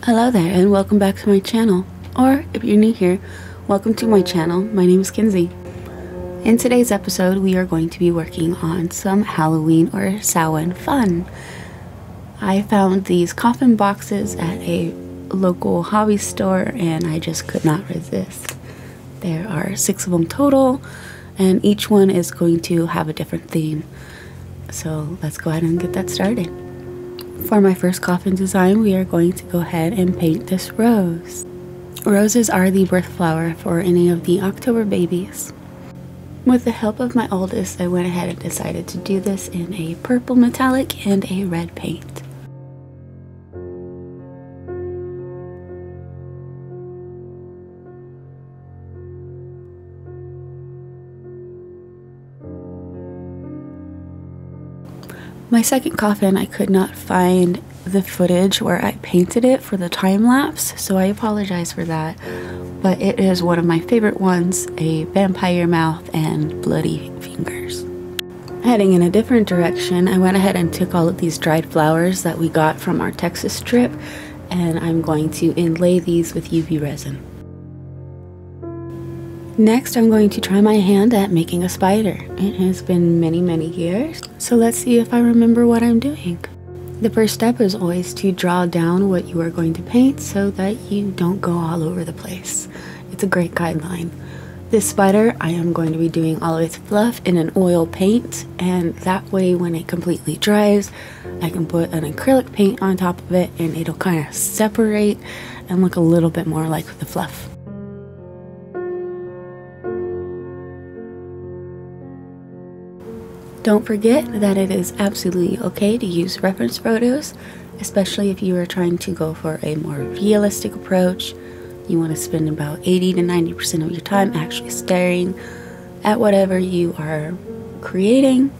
Hello there and welcome back to my channel, or if you're new here, welcome to my channel. My name is Kinsey. In today's episode we are going to be working on some Halloween or Samhain fun. I found these coffin boxes at a local hobby store and I just could not resist. There are 6 of them total and each one is going to have a different theme. So let's go ahead and get that started. For my first coffin design, we are going to go ahead and paint this rose. Roses are the birth flower for any of the October babies. With the help of my oldest, I went ahead and decided to do this in a purple metallic and a red paint. My second coffin, I could not find the footage where I painted it for the time lapse, so I apologize for that. But it is one of my favorite ones, a vampire mouth and bloody fingers. Heading in a different direction, I went ahead and took all of these dried flowers that we got from our Texas trip, and I'm going to inlay these with UV resin. Next, I'm going to try my hand at making a spider. It has been many years, so let's see if I remember what I'm doing. The first step is always to draw down what you are going to paint so that you don't go all over the place. It's a great guideline. This spider, I am going to be doing all of its fluff in an oil paint, and that way when it completely dries, I can put an acrylic paint on top of it and it'll kind of separate and look a little bit more like the fluff. Don't forget that it is absolutely okay to use reference photos, especially if you are trying to go for a more realistic approach. You want to spend about 80 to 90% of your time actually staring at whatever you are creating.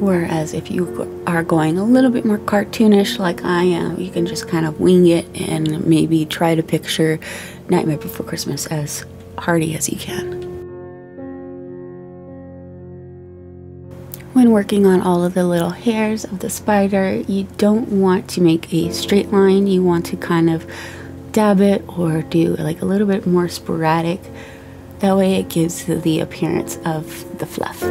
Whereas if you are going a little bit more cartoonish like I am, you can just kind of wing it and maybe try to picture Nightmare Before Christmas as hearty as you can. When working on all of the little hairs of the spider, you don't want to make a straight line. You want to kind of dab it or do like a little bit more sporadic. That way it gives the appearance of the fluff.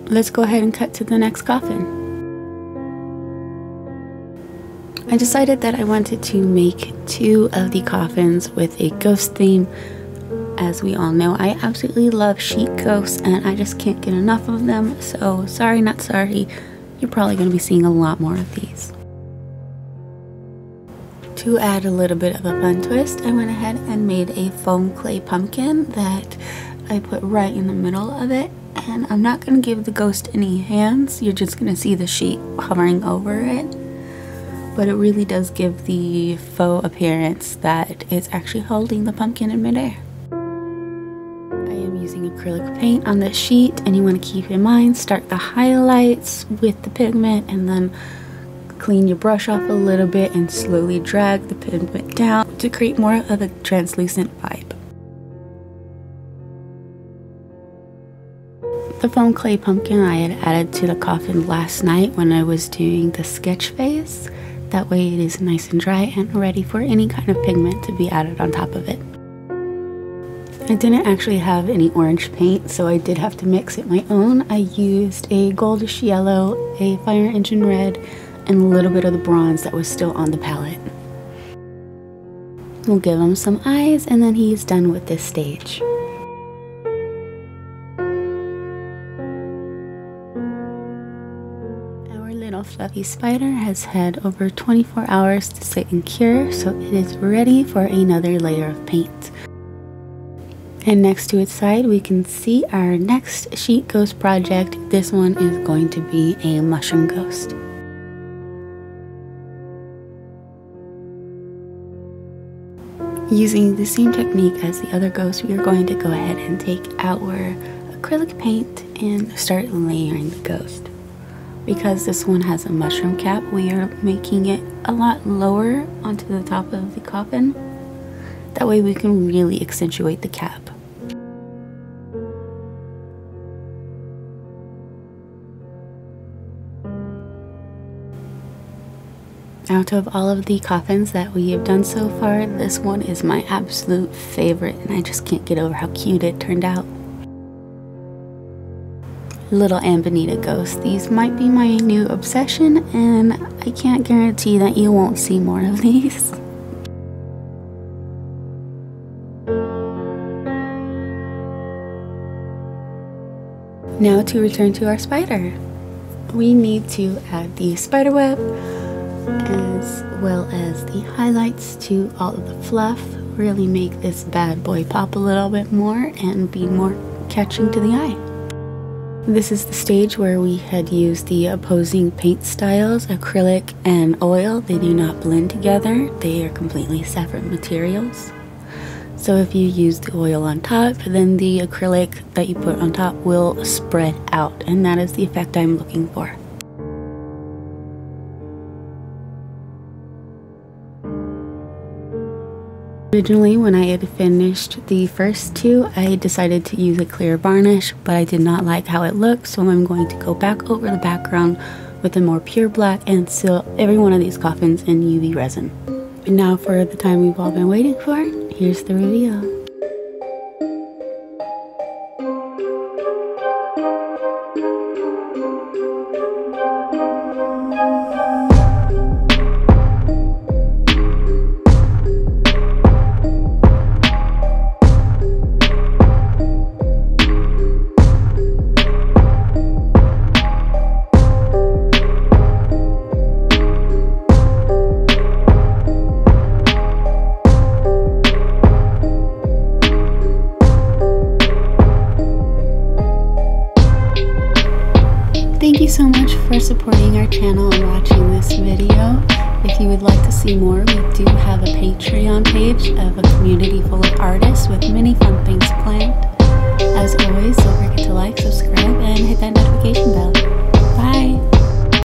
Let's go ahead and cut to the next coffin. I decided that I wanted to make 2 of the coffins with a ghost theme. As we all know, I absolutely love sheet ghosts and I just can't get enough of them, so sorry not sorry, you're probably going to be seeing a lot more of these. To add a little bit of a fun twist, I went ahead and made a foam clay pumpkin that I put right in the middle of it, and I'm not going to give the ghost any hands, you're just going to see the sheet hovering over it. But it really does give the faux appearance that it's actually holding the pumpkin in midair. I am using acrylic paint on this sheet, and you want to keep in mind, start the highlights with the pigment and then clean your brush off a little bit and slowly drag the pigment down to create more of a translucent vibe. The foam clay pumpkin I had added to the coffin last night when I was doing the sketch phase. That way it is nice and dry and ready for any kind of pigment to be added on top of it. I didn't actually have any orange paint, so I did have to mix it my own. I used a goldish yellow, a fire engine red, and a little bit of the bronze that was still on the palette. We'll give him some eyes and then he's done with this stage. Fluffy spider has had over 24 hours to sit and cure, so it is ready for another layer of paint. And next to its side we can see our next sheet ghost project. This one is going to be a mushroom ghost. Using the same technique as the other ghosts, we are going to go ahead and take our acrylic paint and start layering the ghost. Because this one has a mushroom cap, we are making it a lot lower onto the top of the coffin. That way we can really accentuate the cap. Out of all of the coffins that we have done so far, this one is my absolute favorite, and I just can't get over how cute it turned out. Little Amanita ghosts. These might be my new obsession, and I can't guarantee that you won't see more of these. Now to return to our spider. We need to add the spider web as well as the highlights to all of the fluff. Really make this bad boy pop a little bit more and be more catching to the eye. This is the stage where we had used the opposing paint styles, acrylic and oil. They do not blend together. They are completely separate materials. So if you use the oil on top, then the acrylic that you put on top will spread out, and that is the effect I'm looking for. Originally, when I had finished the first two, I decided to use a clear varnish, but I did not like how it looked, so I'm going to go back over the background with a more pure black and seal every one of these coffins in UV resin. And now for the time we've all been waiting for, here's the reveal. Thank you so much for supporting our channel and watching this video. If you would like to see more, we do have a Patreon page of a community full of artists with many fun things planned.